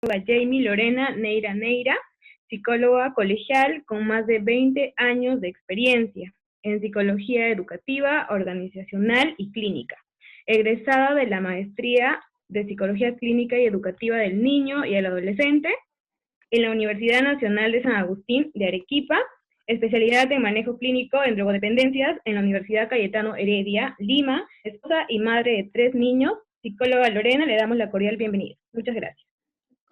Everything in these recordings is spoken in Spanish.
Jamie Lorena Neira, psicóloga colegial con más de 20 años de experiencia en psicología educativa, organizacional y clínica, egresada de la maestría de psicología clínica y educativa del niño y el adolescente en la Universidad Nacional de San Agustín de Arequipa, especialidad en manejo clínico en drogodependencias en la Universidad Cayetano Heredia, Lima, esposa y madre de 3 niños. Psicóloga Lorena, le damos la cordial bienvenida. Muchas gracias.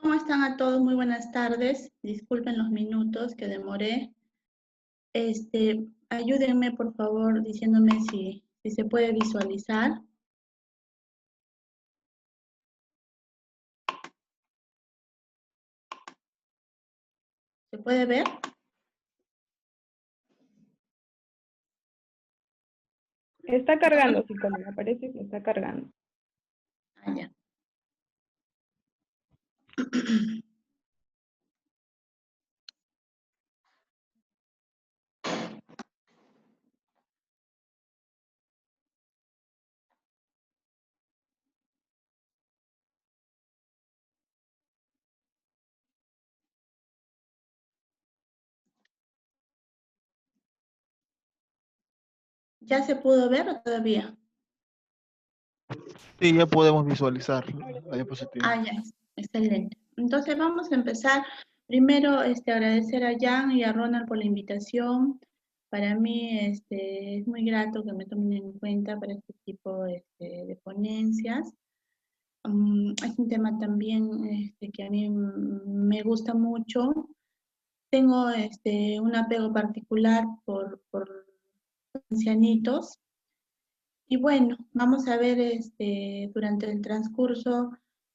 ¿Cómo están a todos? Muy buenas tardes. Disculpen los minutos que demoré. Ayúdenme, por favor, diciéndome si se puede visualizar. ¿Se puede ver? Está cargando, psicóloga, parece que está cargando. Ah, ya. ¿Ya se pudo ver o todavía? Sí, ya podemos visualizar la diapositiva. Ah, ya, excelente. Entonces vamos a empezar. Primero, agradecer a Jan y a Ronald por la invitación. Para mí es muy grato que me tomen en cuenta para este tipo de ponencias. Es un tema también que a mí me gusta mucho. Tengo un apego particular por ancianitos. Y bueno, vamos a ver durante el transcurso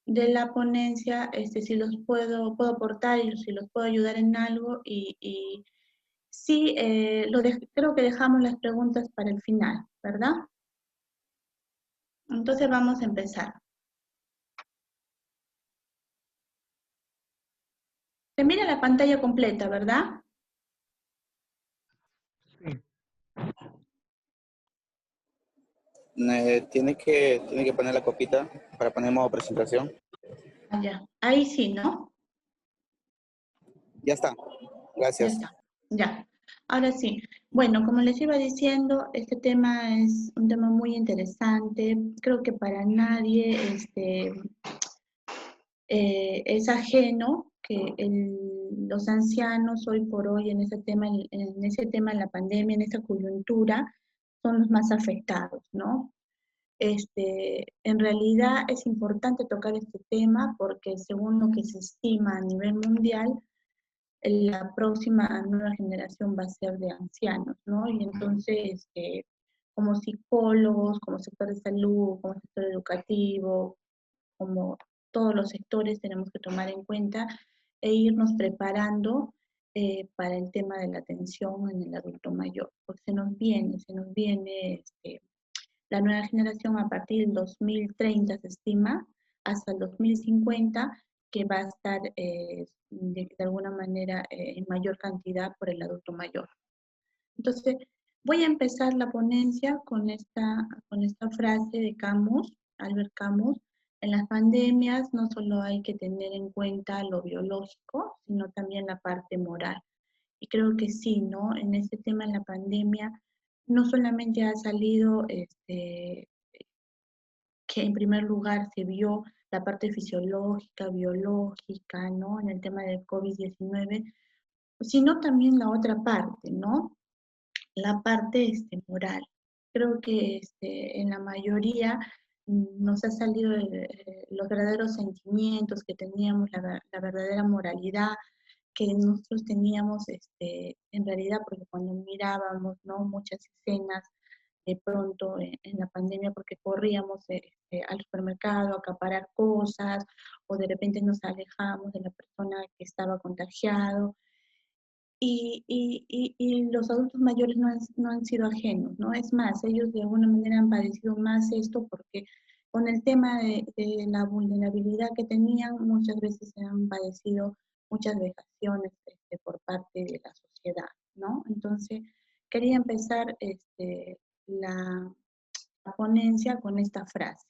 de la ponencia si los puedo aportar y si los puedo ayudar en algo. Y sí, creo que dejamos las preguntas para el final, ¿verdad? Entonces vamos a empezar. Se mira la pantalla completa, ¿verdad? Sí. Tiene que poner la copita para poner modo presentación. Ya, ahí sí, ¿no? Ya está. Gracias. Ya está, ya. Ahora sí. Bueno, como les iba diciendo, este tema es un tema muy interesante. Creo que para nadie es ajeno que los ancianos hoy por hoy en ese tema, en la pandemia, en esta coyuntura, son los más afectados, ¿no? En realidad es importante tocar este tema porque según lo que se estima a nivel mundial, la próxima nueva generación va a ser de ancianos, ¿no? Y entonces, como psicólogos, como sector de salud, como sector educativo, como todos los sectores tenemos que tomar en cuenta e irnos preparando para el tema de la atención en el adulto mayor, porque se nos viene la nueva generación a partir del 2030 se estima hasta el 2050 que va a estar de alguna manera en mayor cantidad por el adulto mayor. Entonces, voy a empezar la ponencia con esta frase de Camus, Albert Camus. En las pandemias no solo hay que tener en cuenta lo biológico, sino también la parte moral. Y creo que sí, ¿no? En este tema, en la pandemia, no solamente ha salido que en primer lugar se vio la parte fisiológica, biológica, ¿no? En el tema del COVID-19, sino también la otra parte, ¿no? La parte moral. Creo que en la mayoría nos ha salido los verdaderos sentimientos que teníamos, la verdadera moralidad que nosotros teníamos en realidad, porque cuando mirábamos, ¿no? Muchas escenas de pronto en la pandemia, porque corríamos al supermercado a acaparar cosas, o de repente nos alejábamos de la persona que estaba contagiado. Y los adultos mayores no han sido ajenos, ¿no? Es más, ellos de alguna manera han padecido más esto porque con el tema de la vulnerabilidad que tenían, muchas veces se han padecido muchas vejaciones por parte de la sociedad, ¿no? Entonces, quería empezar la ponencia con esta frase.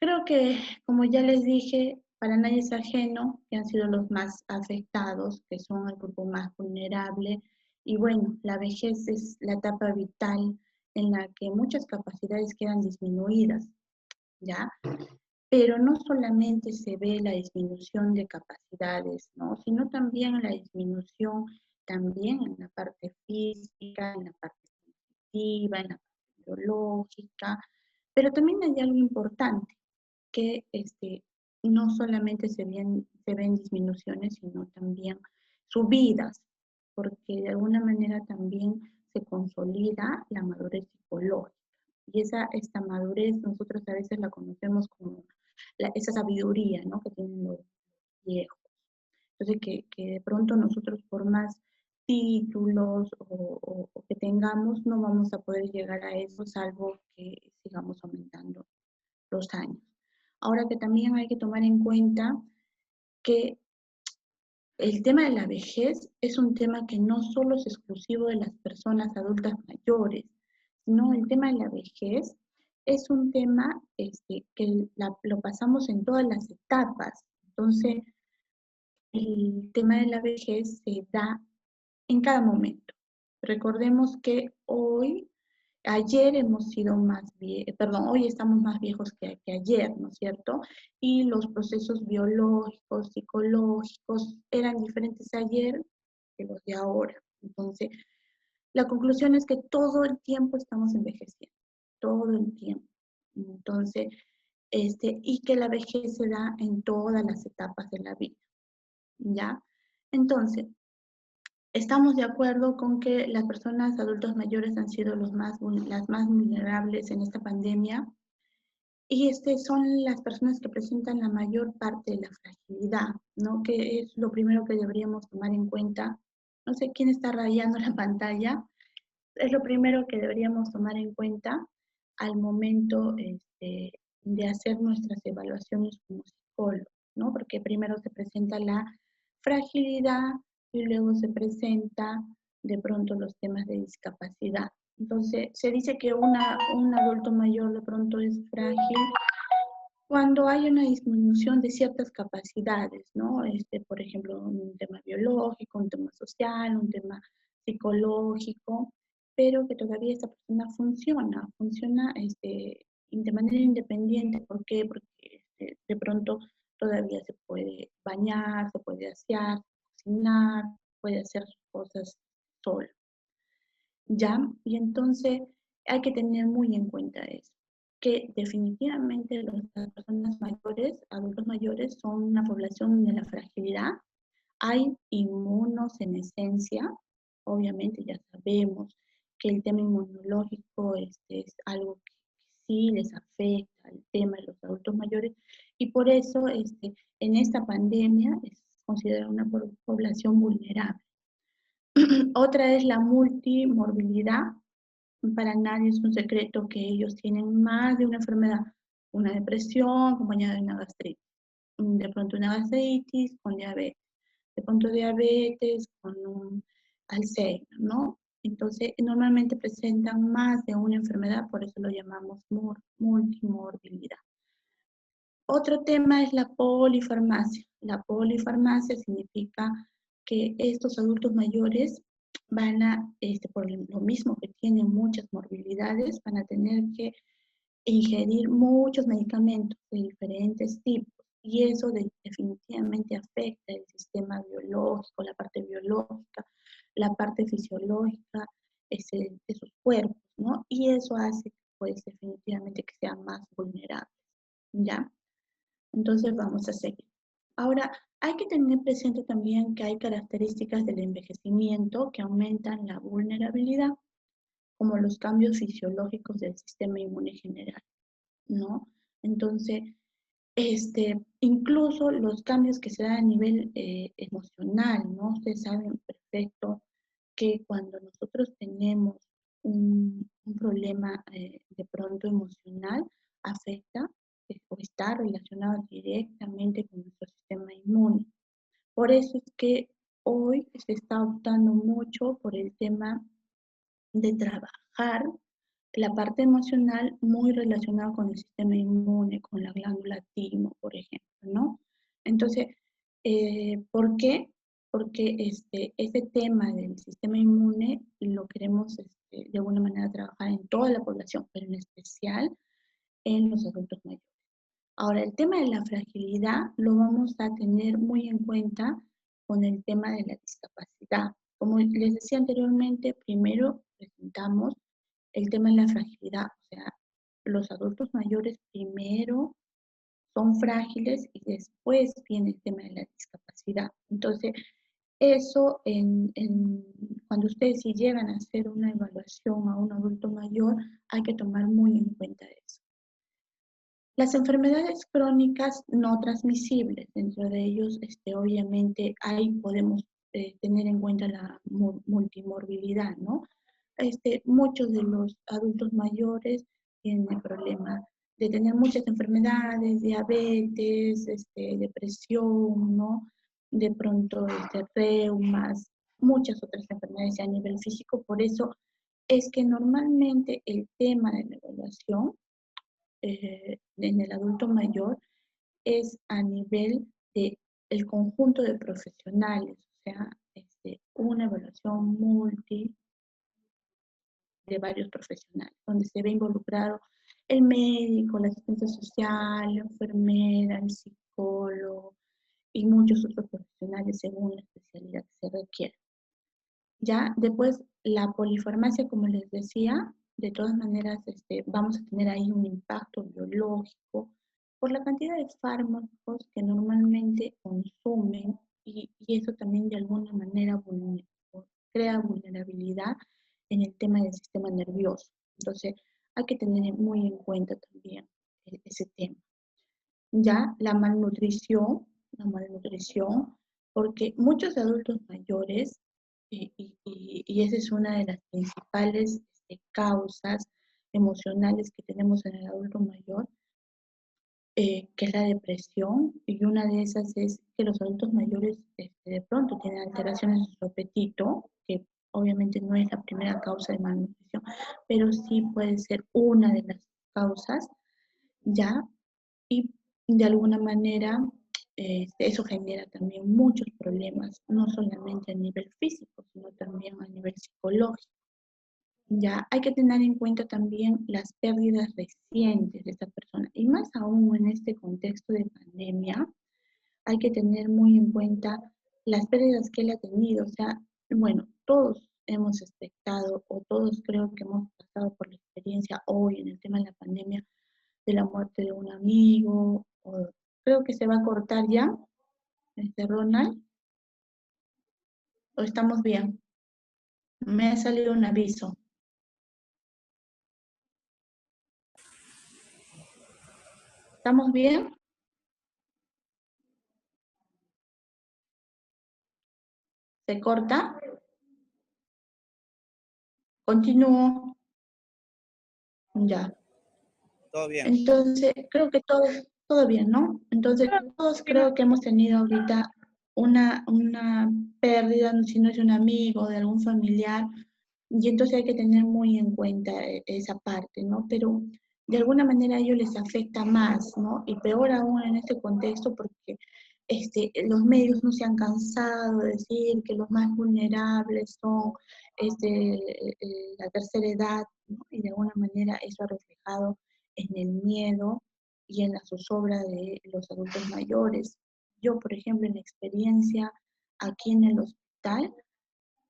Creo que, como ya les dije, para nadie es ajeno que han sido los más afectados, que son el grupo más vulnerable. Y bueno, la vejez es la etapa vital en la que muchas capacidades quedan disminuidas, ¿ya? Pero no solamente se ve la disminución de capacidades, ¿no? Sino también la disminución también en la parte física, en la parte cognitiva, en la parte biológica, pero también hay algo importante, que no solamente se ven disminuciones, sino también subidas, porque de alguna manera también se consolida la madurez psicológica. Y esta madurez nosotros a veces la conocemos como esa sabiduría, ¿no?, que tienen los viejos. Entonces, que de pronto nosotros por más títulos o que tengamos, no vamos a poder llegar a eso, salvo que sigamos aumentando los años. Ahora que también hay que tomar en cuenta que el tema de la vejez es un tema que no solo es exclusivo de las personas adultas mayores, sino el tema de la vejez es un tema que lo pasamos en todas las etapas. Entonces, el tema de la vejez se da en cada momento. Recordemos que ayer hemos sido hoy estamos más viejos que ayer, ¿no es cierto? Y los procesos biológicos, psicológicos eran diferentes ayer que los de ahora. Entonces, la conclusión es que todo el tiempo estamos envejeciendo, todo el tiempo. Entonces, y que la vejez se da en todas las etapas de la vida, ¿ya? Entonces, estamos de acuerdo con que las personas adultos mayores han sido las más vulnerables en esta pandemia y son las personas que presentan la mayor parte de la fragilidad, ¿no? Que es lo primero que deberíamos tomar en cuenta. No sé quién está rayando la pantalla. Es lo primero que deberíamos tomar en cuenta al momento de hacer nuestras evaluaciones como psicólogos, ¿no? Porque primero se presenta la fragilidad y luego se presenta de pronto los temas de discapacidad. Entonces, se dice que un adulto mayor de pronto es frágil cuando hay una disminución de ciertas capacidades, ¿no? Por ejemplo, un tema biológico, un tema social, un tema psicológico, pero que todavía esta persona funciona de manera independiente. ¿Por qué? Porque de pronto todavía se puede bañar, se puede asear, cocinar, puede hacer sus cosas sola, ¿ya? Y entonces hay que tener muy en cuenta eso, que definitivamente las personas mayores, adultos mayores, son una población de la fragilidad. Hay inmunosenescencia, obviamente ya sabemos que el tema inmunológico es algo que sí les afecta, el tema de los adultos mayores, y por eso en esta pandemia es considerada una población vulnerable. Otra es la multimorbilidad. Para nadie es un secreto que ellos tienen más de una enfermedad, una depresión acompañada de una gastritis, de pronto una gastritis con diabetes, de pronto diabetes con un Alzheimer, ¿no? Entonces, normalmente presentan más de una enfermedad, por eso lo llamamos multimorbilidad. Otro tema es la polifarmacia. La polifarmacia significa que estos adultos mayores van por lo mismo que tienen muchas morbilidades, van a tener que ingerir muchos medicamentos de diferentes tipos. Y eso definitivamente afecta el sistema biológico, la parte biológica, la parte fisiológica de sus cuerpos, ¿no? Y eso hace, pues, definitivamente que sean más vulnerables, ¿ya? Entonces vamos a seguir. Ahora, hay que tener presente también que hay características del envejecimiento que aumentan la vulnerabilidad, como los cambios fisiológicos del sistema inmune general, ¿no? Entonces, incluso los cambios que se dan a nivel emocional, ¿no? Ustedes saben perfecto que cuando nosotros tenemos un problema de pronto emocional, afecta o está relacionado directamente con nuestro sistema inmune. Por eso es que hoy se está optando mucho por el tema de trabajar la parte emocional muy relacionada con el sistema inmune, con la glándula timo, por ejemplo, ¿no? Entonces, ¿por qué? Porque este tema del sistema inmune lo queremos de alguna manera trabajar en toda la población, pero en especial en los adultos mayores. Ahora, el tema de la fragilidad lo vamos a tener muy en cuenta con el tema de la discapacidad. Como les decía anteriormente, primero presentamos el tema de la fragilidad, o sea, los adultos mayores primero son frágiles y después viene el tema de la discapacidad. Entonces, eso, cuando ustedes si llegan a hacer una evaluación a un adulto mayor, hay que tomar muy en cuenta eso. Las enfermedades crónicas no transmisibles, dentro de ellos, obviamente, ahí podemos tener en cuenta la multimorbilidad, ¿no? Muchos de los adultos mayores tienen el problema de tener muchas enfermedades, diabetes, depresión, ¿no? De pronto, reumas, muchas otras enfermedades a nivel físico. Por eso es que normalmente el tema de la evaluación en el adulto mayor es a nivel de el conjunto de profesionales, o sea, una evaluación multi de varios profesionales, donde se ve involucrado el médico, la asistente social, la enfermera, el psicólogo y muchos otros profesionales según la especialidad que se requiere. Ya después la polifarmacia, como les decía, de todas maneras vamos a tener ahí un impacto biológico por la cantidad de fármacos que normalmente consumen y eso también de alguna manera crea vulnerabilidad en el tema del sistema nervioso. Entonces hay que tener muy en cuenta también ese tema. Ya la malnutrición, porque muchos adultos mayores, y esa es una de las principales causas emocionales que tenemos en el adulto mayor, que es la depresión, y una de esas es que los adultos mayores de pronto tienen alteraciones en su apetito, que obviamente no es la primera causa de malnutrición, pero sí puede ser una de las causas, ¿ya? Y de alguna manera eso genera también muchos problemas, no solamente a nivel físico, sino también a nivel psicológico. Ya hay que tener en cuenta también las pérdidas recientes de esta persona, y más aún en este contexto de pandemia, hay que tener muy en cuenta las pérdidas que él ha tenido. O sea, bueno, todos hemos expectado, o todos creo que hemos pasado por la experiencia hoy en el tema de la pandemia, de la muerte de un amigo, o creo que se va a cortar ya, Ronald, o estamos bien. Me ha salido un aviso. ¿Estamos bien? ¿Se corta? Continúo. Ya. Todo bien. Entonces, creo que todo bien, ¿no? Entonces, todos creo que hemos tenido ahorita una pérdida, si no es de un amigo, de algún familiar, y entonces hay que tener muy en cuenta esa parte, ¿no? Pero de alguna manera a ellos les afecta más, ¿no? Y peor aún en este contexto porque los medios no se han cansado de decir que los más vulnerables son la tercera edad, ¿no? Y de alguna manera eso ha reflejado en el miedo y en la zozobra de los adultos mayores. Yo, por ejemplo, en la experiencia aquí en el hospital,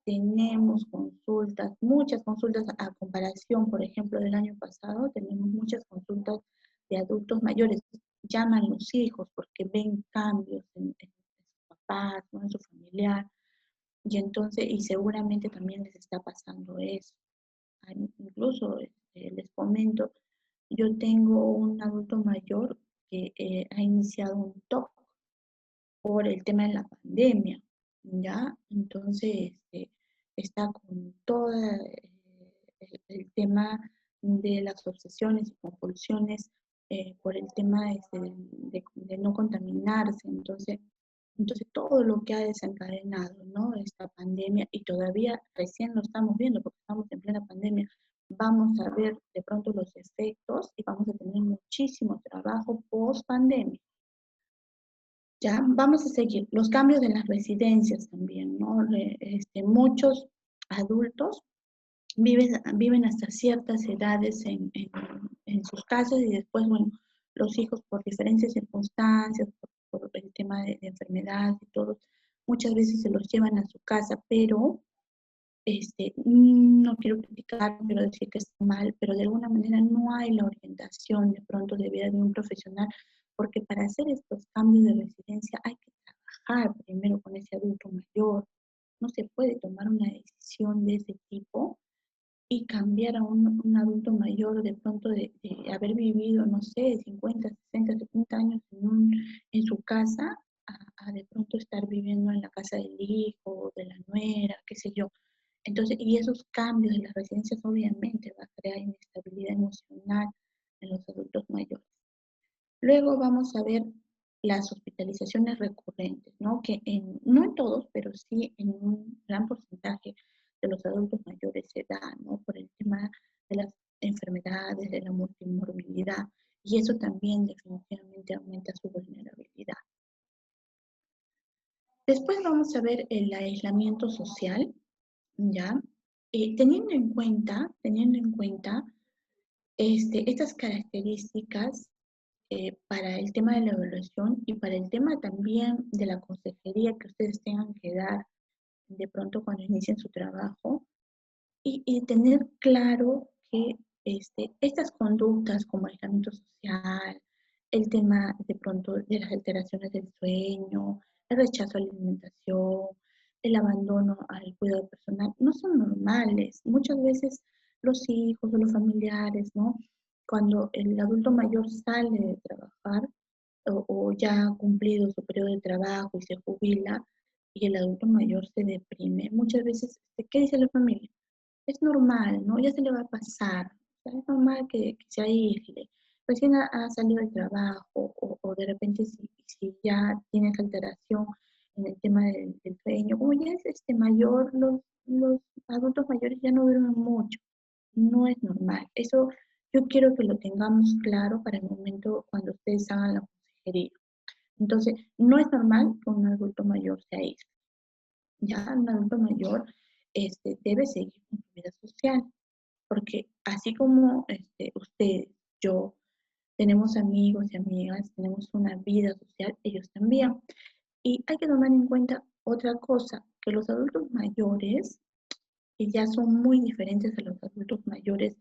tenemos consultas, muchas consultas a comparación, por ejemplo, del año pasado, tenemos muchas consultas de adultos mayores. Llaman los hijos porque ven cambios en sus papás, ¿no? En su familiar, y entonces, y seguramente también les está pasando eso. Incluso les comento, yo tengo un adulto mayor que ha iniciado un TOC por el tema de la pandemia, ¿ya? Entonces, está con todo el tema de las obsesiones y compulsiones por el tema de no contaminarse. Entonces, todo lo que ha desencadenado, ¿no? Esta pandemia, y todavía recién lo estamos viendo porque estamos en plena pandemia, vamos a ver de pronto los efectos y vamos a tener muchísimo trabajo post pandemia. Ya, vamos a seguir. Los cambios de las residencias también, ¿no? Muchos adultos viven hasta ciertas edades en sus casas y después, bueno, los hijos por diferentes circunstancias, por el tema de enfermedad y todo, muchas veces se los llevan a su casa, pero no quiero criticar, no quiero decir que está mal, pero de alguna manera no hay la orientación de pronto de vida de un profesional, porque para hacer estos cambios de residencia hay que trabajar primero con ese adulto mayor. No se puede tomar una decisión de ese tipo y cambiar a un adulto mayor de pronto de haber vivido, no sé, 50, 60, 70 años en su casa, a de pronto estar viviendo en la casa del hijo, de la nuera, qué sé yo. Entonces, y esos cambios en las residencias obviamente va a crear inestabilidad emocional en los adultos mayores. Luego vamos a ver las hospitalizaciones recurrentes, ¿no? Que no en todos, pero sí en un gran porcentaje de los adultos mayores se da, ¿no? Por el tema de las enfermedades, de la multimorbilidad, y eso también definitivamente aumenta su vulnerabilidad. Después vamos a ver el aislamiento social, ¿ya? Teniendo en cuenta estas características para el tema de la evaluación y para el tema también de la consejería que ustedes tengan que dar de pronto cuando inicien su trabajo y tener claro que estas conductas como aislamiento social, el tema de pronto de las alteraciones del sueño, el rechazo a la alimentación, el abandono al cuidado personal, no son normales. Muchas veces los hijos o los familiares, ¿no? Cuando el adulto mayor sale de trabajar o ya ha cumplido su periodo de trabajo y se jubila y el adulto mayor se deprime, muchas veces, ¿qué dice la familia? Es normal, ¿no? Ya se le va a pasar. O sea, es normal que se aísle. Recién ha salido del trabajo o de repente si ya tienes alteración en el tema del sueño, como ya es mayor, los adultos mayores ya no duermen mucho. No es normal. Eso yo quiero que lo tengamos claro para el momento cuando ustedes hagan la consejería. Entonces, no es normal que un adulto mayor se aísle. Ya un adulto mayor debe seguir con su vida social, porque así como usted, yo, tenemos amigos y amigas, tenemos una vida social, ellos también. Y hay que tomar en cuenta otra cosa, que los adultos mayores, que ya son muy diferentes a los adultos mayores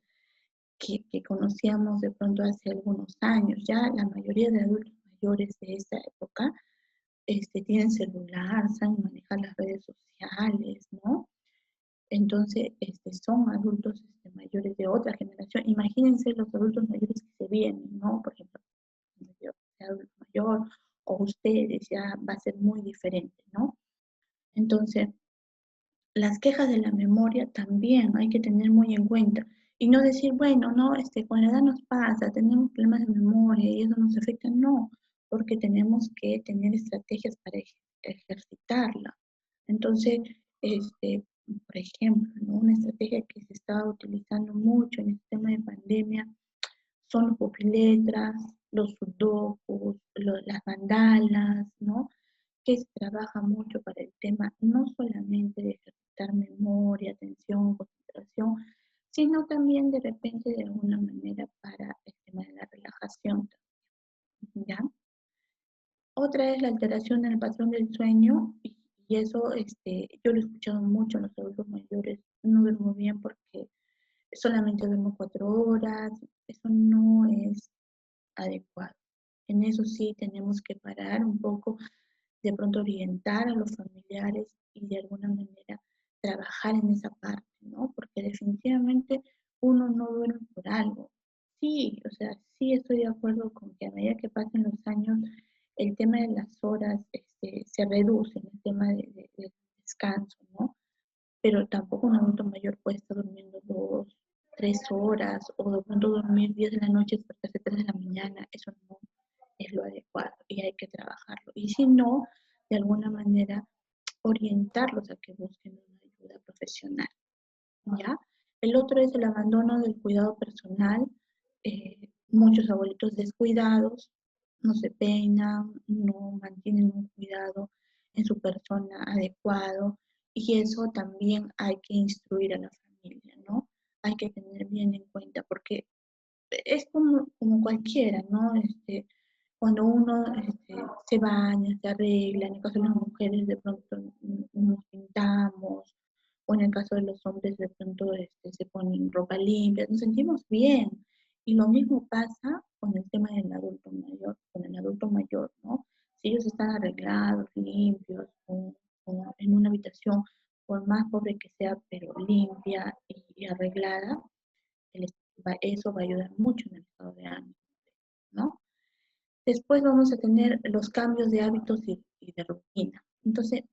que conocíamos de pronto hace algunos años, ya la mayoría de adultos mayores de esta época tienen celular, saben manejar las redes sociales, ¿no? Entonces, son adultos mayores de otra generación. Imagínense los adultos mayores que se vienen, ¿no? Por ejemplo, yo, de adulto mayor, o ustedes, ya va a ser muy diferente, ¿no? Entonces, las quejas de la memoria también hay que tener muy en cuenta. Y no decir, bueno, no, con la edad nos pasa, tenemos problemas de memoria y eso nos afecta. No, porque tenemos que tener estrategias para ejercitarla. Entonces, por ejemplo, ¿no? Una estrategia que se está utilizando mucho en este tema de pandemia son los pupiletras, los sudokus, las mandalas, ¿no? Que se trabaja mucho para el tema no solamente de ejercitar memoria, atención, concentración, sino también de repente de alguna manera para el tema de la relajación, ¿ya? Otra es la alteración en el patrón del sueño y eso yo lo he escuchado mucho en los adultos mayores, no duermo bien porque solamente duermo 4 horas, eso no es adecuado. En eso sí tenemos que parar un poco, de pronto orientar a los familiares y de alguna manera trabajar en esa parte, ¿no? Porque definitivamente uno no duerme por algo. Sí, o sea, sí estoy de acuerdo con que a medida que pasen los años, el tema de las horas se reduce en el tema de descanso, ¿no? Pero tampoco un adulto mayor puede estar durmiendo 2, 3 horas o de pronto dormir 10 de la noche y despertarse 3 de la mañana. Eso no es lo adecuado y hay que trabajarlo. Y si no, de alguna manera orientarlos a que busquen una ayuda profesional, ¿ya? El otro es el abandono del cuidado personal. Muchos abuelitos descuidados, no se peinan, no mantienen un cuidado en su persona adecuado, y eso también hay que instruir a la familia, ¿no? Hay que tener bien en cuenta, porque es como cualquiera, ¿no? Cuando uno se baña, se arregla, en el caso de las mujeres de pronto nos pintamos, o en el caso de los hombres de pronto se ponen ropa limpia, nos sentimos bien. Y lo mismo pasa con el tema del adulto mayor, con el adulto mayor, ¿no? Si ellos están arreglados, limpios, o en una habitación, por más pobre que sea, pero limpia y arreglada, eso va a ayudar mucho en el estado de ánimo, ¿no? Después vamos a tener los cambios de hábitos y de rutina. Entonces,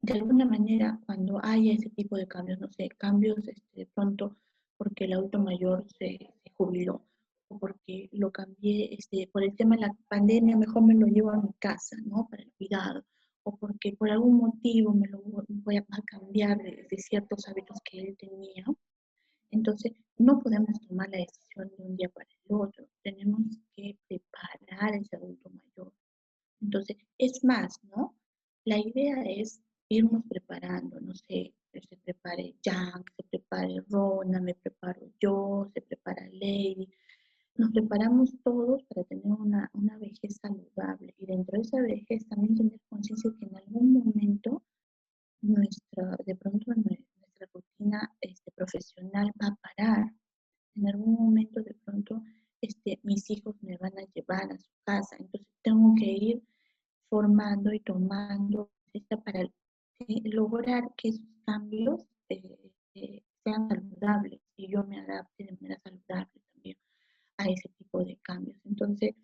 de alguna manera, cuando haya ese tipo de cambios, no sé, cambios de pronto porque el adulto mayor se jubiló, o porque lo cambié por el tema de la pandemia, mejor me lo llevo a mi casa, ¿no? Para el cuidado, o porque por algún motivo me lo voy a cambiar de ciertos hábitos que él tenía. Entonces, no podemos tomar la decisión de un día para el otro. Tenemos que preparar a ese adulto mayor. Entonces, es más, ¿no? La idea es irnos preparando, no sé, que se prepare Jack, se prepare Rona, me preparo yo, se prepara Lady. Nos preparamos todos para tener una vejez saludable, y dentro de esa vejez también tener conciencia de que en algún momento de pronto nuestra rutina profesional va a parar. En algún momento de pronto mis hijos me van a llevar a su casa, entonces tengo que ir formando y tomando para lograr que esos cambios sean saludables y yo me adapte de manera saludable también a ese tipo de cambios. Entonces,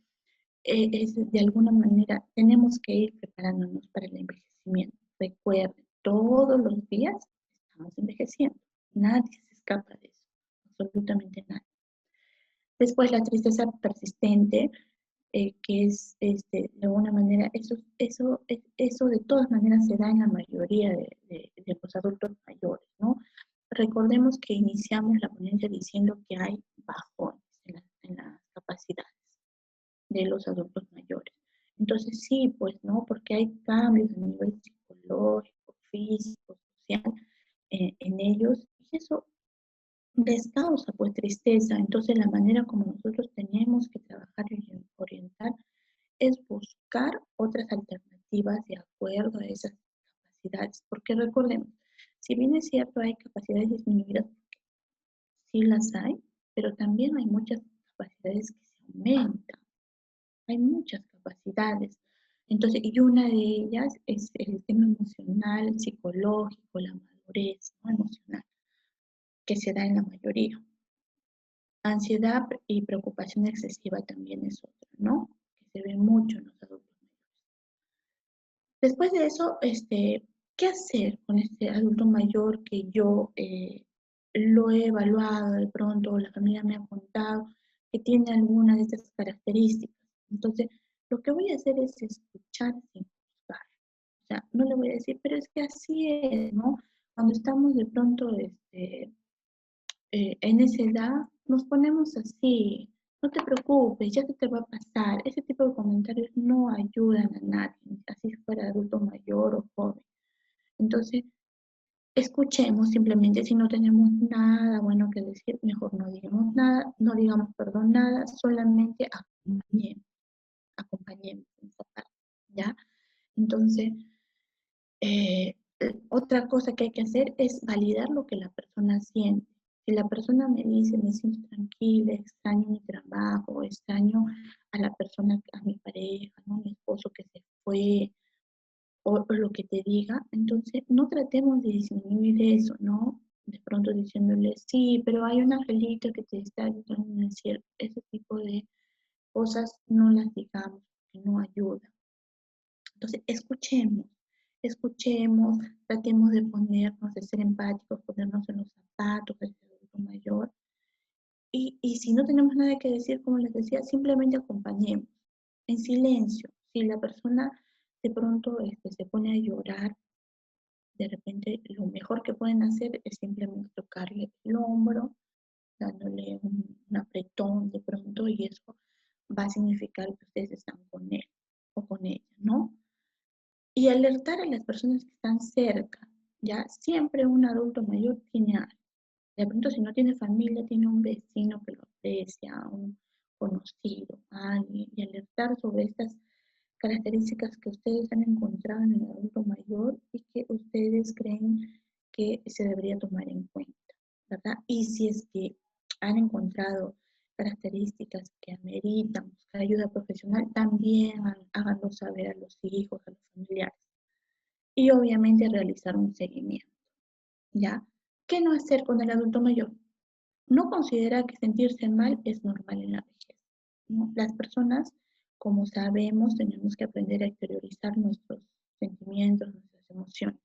de alguna manera tenemos que ir preparándonos para el envejecimiento. Recuerden, todos los días estamos envejeciendo. Nadie se escapa de eso, absolutamente nadie. Después la tristeza persistente, que es de alguna manera, eso de todas maneras se da en la mayoría de los adultos mayores, ¿no? Recordemos que iniciamos la ponencia diciendo que hay bajones en las capacidades de los adultos mayores. Entonces sí, pues, ¿no? Porque hay cambios a nivel psicológico, físico, social en ellos, y eso les causa pues tristeza. Entonces la manera como nosotros tenemos que trabajar y orientar es buscar otras alternativas de acuerdo a esas capacidades. Porque recordemos, si bien es cierto hay capacidades disminuidas, sí las hay, pero también hay muchas capacidades que se aumentan. Hay muchas capacidades. Entonces, y una de ellas es el tema emocional, psicológico, la madurez, ¿no? Emocional, que se da en la mayoría. Ansiedad y preocupación excesiva también es otra, ¿no? Que se ve mucho en los adultos mayores. Después de eso, ¿qué hacer con este adulto mayor que yo lo he evaluado de pronto, la familia me ha contado que tiene alguna de estas características? Entonces, lo que voy a hacer es escuchar sin juzgar. O sea, no le voy a decir, pero es que así es, ¿no? Cuando estamos de pronto en esa edad, nos ponemos así, no te preocupes, ya se te va a pasar. Ese tipo de comentarios no ayudan a nadie, así fuera adulto mayor o joven. Entonces, escuchemos simplemente, si no tenemos nada bueno que decir, mejor no digamos nada, no digamos perdón nada, solamente acompañemos en esa parte, ¿ya? Entonces, otra cosa que hay que hacer es validar lo que la persona siente. Si la persona me dice, me siento tranquila, extraño mi trabajo, extraño a la persona, a mi pareja, ¿no? Mi esposo que se fue, o lo que te diga, entonces no tratemos de disminuir eso, ¿no? De pronto diciéndole, sí, pero hay un angelito que te está ayudando en el cielo. Ese tipo de cosas no las digamos, que no ayudan. Entonces, escuchemos, tratemos de ponernos, de ser empáticos, ponernos en los zapatos del adulto mayor. Y si no tenemos nada que decir, como les decía, simplemente acompañemos, en silencio. Si la persona de pronto se pone a llorar, de repente lo mejor que pueden hacer es simplemente tocarle el hombro, dándole un apretón de pronto, y eso va a significar que ustedes están con él o con ella, ¿no? Y alertar a las personas que están cerca, ¿ya? Siempre un adulto mayor tiene algo. De pronto, si no tiene familia, tiene un vecino que lo aprecia, un conocido, alguien, y alertar sobre estas características que ustedes han encontrado en el adulto mayor y que ustedes creen que se debería tomar en cuenta, ¿verdad? Y si es que han encontrado características que ameritan buscar ayuda profesional, también háganlo saber a los hijos, a los familiares. Y obviamente realizar un seguimiento, ¿ya? ¿Qué no hacer con el adulto mayor? No considera que sentirse mal es normal en la vejez, ¿no? Las personas, como sabemos, tenemos que aprender a exteriorizar nuestros sentimientos, nuestras emociones.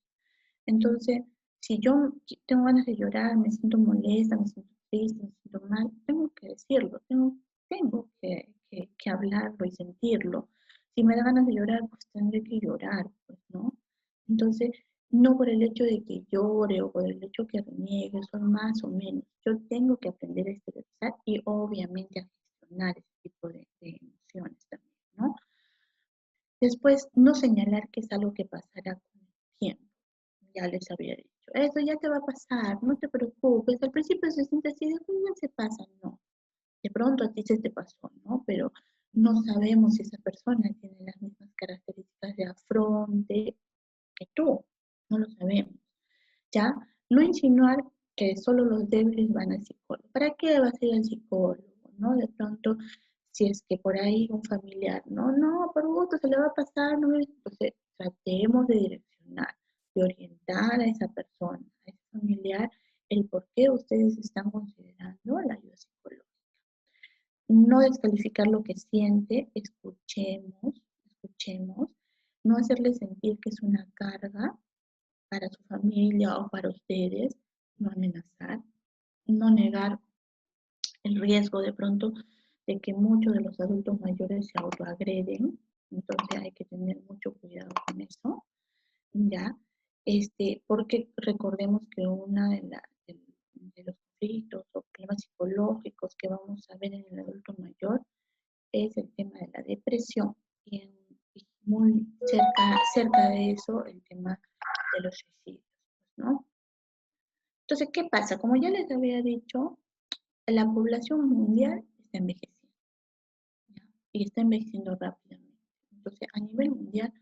Entonces, si yo tengo ganas de llorar, me siento molesta, me siento triste, me siento mal, tengo que decirlo, tengo que hablarlo y sentirlo. Si me da ganas de llorar, pues tendré que llorar, pues, ¿no? Entonces, no por el hecho de que llore o por el hecho que reniegue, son más o menos. Yo tengo que aprender a exteriorizar y obviamente a gestionar ese tipo de emociones también, ¿no? Después, no señalar que es algo que pasará con el tiempo. Ya les había dicho, eso ya te va a pasar, no te preocupes. Al principio se siente así, después ya se pasa, no. De pronto a ti se te pasó, ¿no? Pero no sabemos si esa persona tiene las mismas características de afronte que tú, no lo sabemos. ¿Ya? No insinuar que solo los débiles van al psicólogo. ¿Para qué vas a ir al psicólogo? ¿No? De pronto, si es que por ahí un familiar, no, por gusto se le va a pasar, no, entonces tratemos de direccionar, de orientar a esa persona, a ese familiar, el por qué ustedes están considerando la ayuda psicológica. No descalificar lo que siente, escuchemos, no hacerle sentir que es una carga para su familia o para ustedes, no amenazar, no negar el riesgo de pronto de que muchos de los adultos mayores se autoagreden, entonces hay que tener mucho cuidado con eso, ¿ya? Porque recordemos que una de los conflictos o problemas psicológicos que vamos a ver en el adulto mayor es el tema de la depresión y muy cerca de eso el tema de los suicidios, ¿no? Entonces, ¿qué pasa? Como ya les había dicho, la población mundial está envejeciendo, ¿ya? Y está envejeciendo rápidamente. Entonces, a nivel mundial,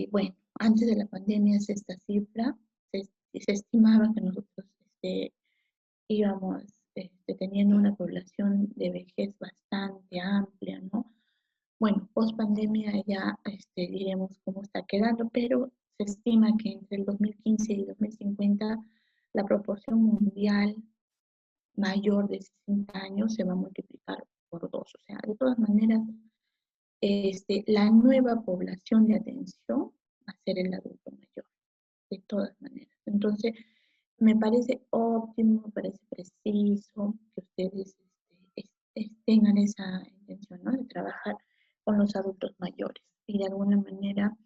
bueno, antes de la pandemia esta cifra, se estimaba que nosotros íbamos teniendo una población de vejez bastante amplia, ¿no? Bueno, post pandemia ya diremos cómo está quedando, pero se estima que entre el 2015 y 2050 la proporción mundial mayor de 60 años se va a multiplicar por 2. O sea, de todas maneras, la nueva población de atención va a ser el adulto mayor, de todas maneras. Entonces, me parece óptimo, me parece preciso que ustedes tengan esa intención, ¿no? De trabajar con los adultos mayores y de alguna manera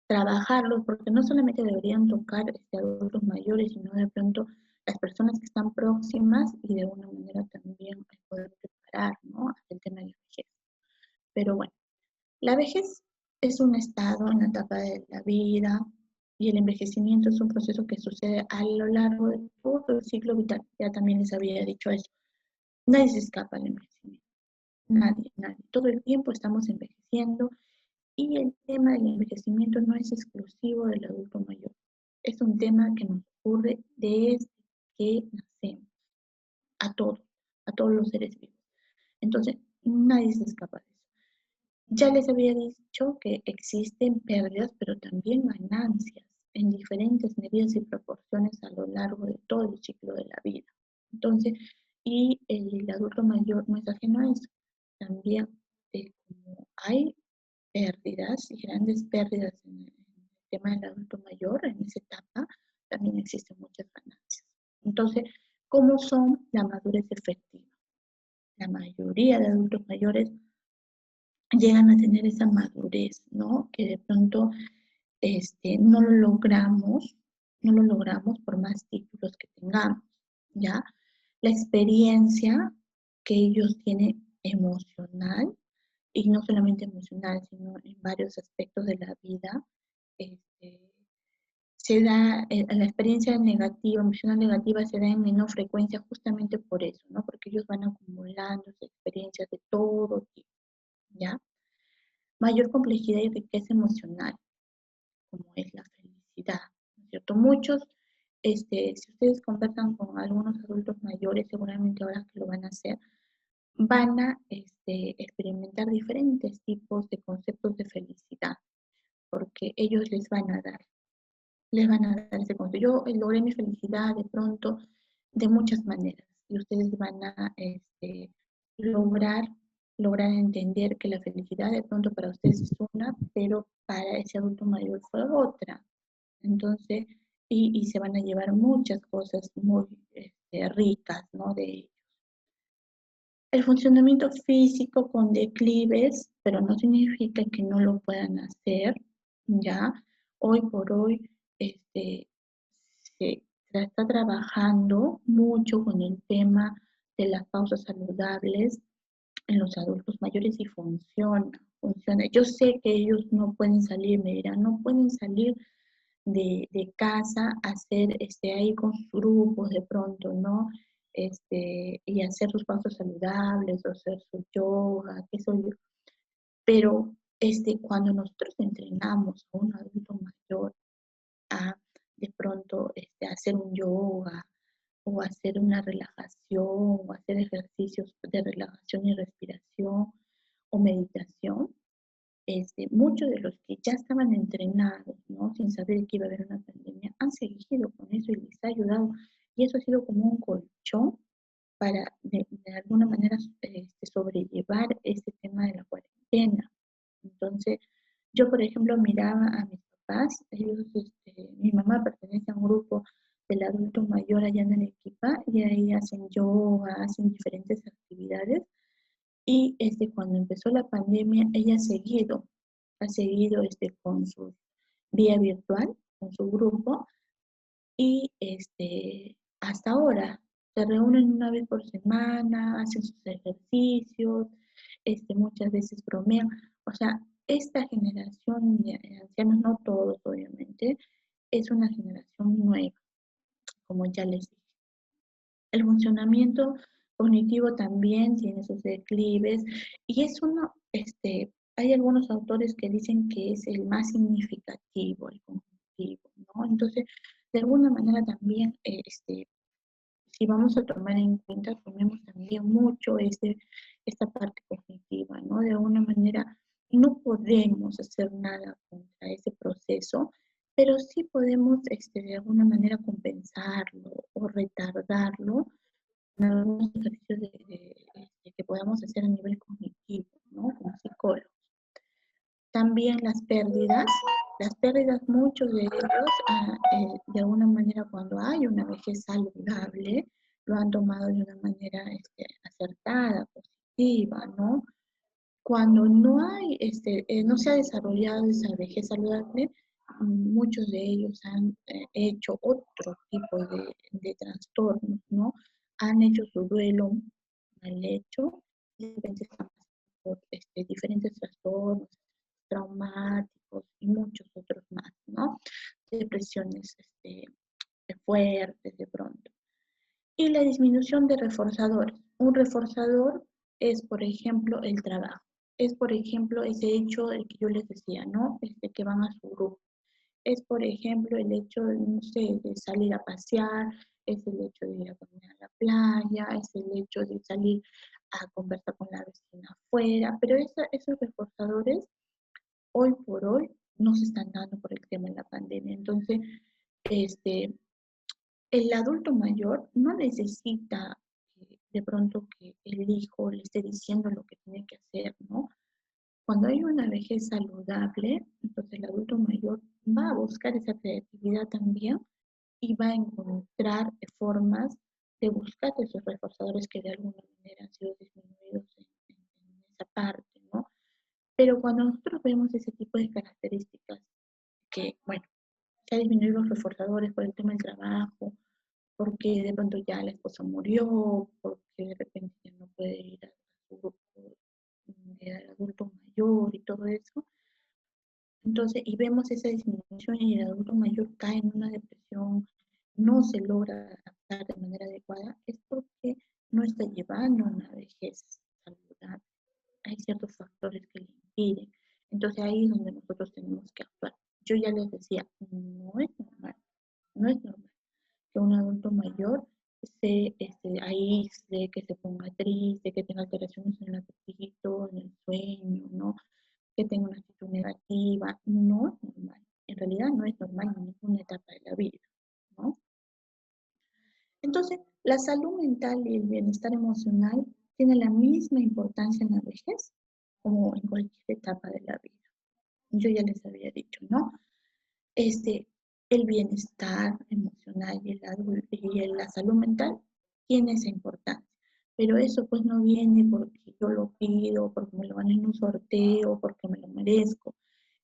trabajarlos, porque no solamente deberían tocar adultos mayores, sino de pronto las personas que están próximas y de alguna manera también poder preparar, ¿no? El tema de la vejez. Pero bueno, la vejez es un estado, una etapa de la vida y el envejecimiento es un proceso que sucede a lo largo de todo el ciclo vital. Ya también les había dicho eso. Nadie se escapa del envejecimiento. Nadie. Todo el tiempo estamos envejeciendo y el tema del envejecimiento no es exclusivo del adulto mayor. Es un tema que nos ocurre desde que nacemos. A todos los seres vivos. Entonces, nadie se escapa de eso. Ya les había dicho que existen pérdidas, pero también ganancias en diferentes medidas y proporciones a lo largo de todo el ciclo de la vida. Entonces, y el adulto mayor no es ajeno a eso. También, como hay pérdidas y grandes pérdidas en el tema del adulto mayor, en esa etapa, también existen muchas ganancias. Entonces, ¿cómo son la madurez efectiva? La mayoría de adultos mayores llegan a tener esa madurez, ¿no? Que de pronto no lo logramos por más títulos que tengamos, ¿ya? La experiencia que ellos tienen emocional, y no solamente emocional, sino en varios aspectos de la vida, este, se da, la experiencia negativa, emocional negativa se da en menor frecuencia justamente por eso, ¿no? Porque ellos van acumulando experiencias de todo tipo, ¿ya? Mayor complejidad y riqueza emocional, como es la felicidad, ¿no es cierto? Muchos, si ustedes conversan con algunos adultos mayores, seguramente ahora que lo van a hacer, van a experimentar diferentes tipos de conceptos de felicidad, porque ellos les van a dar ese concepto. Yo logré mi felicidad de pronto de muchas maneras, y ustedes van a lograr, lograr entender que la felicidad de pronto para ustedes es una, pero para ese adulto mayor fue otra. Entonces, y se van a llevar muchas cosas muy ricas, ¿no? De ellos. El funcionamiento físico con declives, pero no significa que no lo puedan hacer, ¿ya? Hoy por hoy se está trabajando mucho con el tema de las pausas saludables en los adultos mayores y funciona, funciona. Yo sé que ellos no pueden salir, me dirán, no pueden salir de casa, hacer ahí con sus grupos de pronto, ¿no? Y hacer sus pasos saludables, o hacer su yoga, qué sé yo. Pero cuando nosotros entrenamos a un adulto mayor a de pronto hacer un yoga o hacer una relajación o hacer ejercicios de relajación y respiración o meditación, muchos de los que ya estaban entrenados, ¿no? Sin saber que iba a haber una pandemia, han seguido con eso y les ha ayudado. Y eso ha sido como un colchón para, de alguna manera, sobrellevar este tema de la cuarentena. Entonces, yo, por ejemplo, miraba a mis papás, ellos, mi mamá pertenece a un grupo del adulto mayor allá en Arequipa, y ahí hacen yoga, hacen diferentes actividades, y cuando empezó la pandemia, ella ha seguido con su vía virtual, con su grupo, y hasta ahora se reúnen una vez por semana, hacen sus ejercicios, muchas veces bromean. O sea, esta generación de ancianos, no todos obviamente, es una generación nueva, como ya les dije. El funcionamiento cognitivo también tiene sus declives, y es uno, hay algunos autores que dicen que es el más significativo, el cognitivo, ¿no? Entonces, de alguna manera también, si vamos a tomar en cuenta, tomemos también mucho esta parte cognitiva, ¿no? De alguna manera, no podemos hacer nada contra ese proceso, pero sí podemos, de alguna manera, compensarlo o retardarlo en algunos ejercicios que podamos hacer a nivel cognitivo, ¿no? Como psicólogos. También las pérdidas, muchos de ellos, de alguna manera, cuando hay una vejez saludable, lo han tomado de una manera acertada, positiva, ¿no? Cuando no hay, no se ha desarrollado esa vejez saludable, muchos de ellos han hecho otro tipo de trastornos, ¿no? Han hecho su duelo mal hecho, y de repente están pasando por diferentes trastornos traumáticos y muchos otros más, ¿no? Depresiones fuertes de pronto. Y la disminución de reforzadores. Un reforzador es, por ejemplo, el trabajo. Es, por ejemplo, ese hecho del que yo les decía, ¿no? Que van a su grupo. Es, por ejemplo, el hecho de, no sé, de salir a pasear, es el hecho de ir a caminar a la playa, es el hecho de salir a conversar con la vecina afuera, pero esos reforzadores hoy por hoy no se están dando por el tema de la pandemia. Entonces, este, el adulto mayor no necesita de pronto que el hijo le esté diciendo lo que tiene que hacer, ¿no? Cuando hay una vejez saludable, entonces el adulto mayor va a buscar esa creatividad también y va a encontrar formas de buscar esos reforzadores que de alguna manera han sido disminuidos en esa parte, ¿no? Pero cuando nosotros vemos ese tipo de características, que, bueno, se han disminuido los reforzadores por el tema del trabajo, porque de pronto ya la esposa murió, porque de repente ya no puede ir a su grupo todo eso. Entonces, y vemos esa disminución y el adulto mayor cae en una depresión, no se logra adaptar de manera adecuada, es porque no está llevando una vejez saludable. Hay ciertos factores que le impiden. Entonces ahí es donde nosotros tenemos que actuar. Yo ya les decía, no es normal que un adulto mayor se aísle, que se ponga triste, que tenga alteraciones en el apetito, en el sueño, ¿no? Que tenga una actitud negativa. No es normal. En realidad no es normal en ninguna etapa de la vida, ¿no? Entonces, la salud mental y el bienestar emocional tienen la misma importancia en la vejez como en cualquier etapa de la vida. Yo ya les había dicho, ¿no? El bienestar emocional y la salud mental tiene esa importancia. Pero eso pues no viene porque yo lo pido, porque me lo van en un sorteo, porque me lo merezco.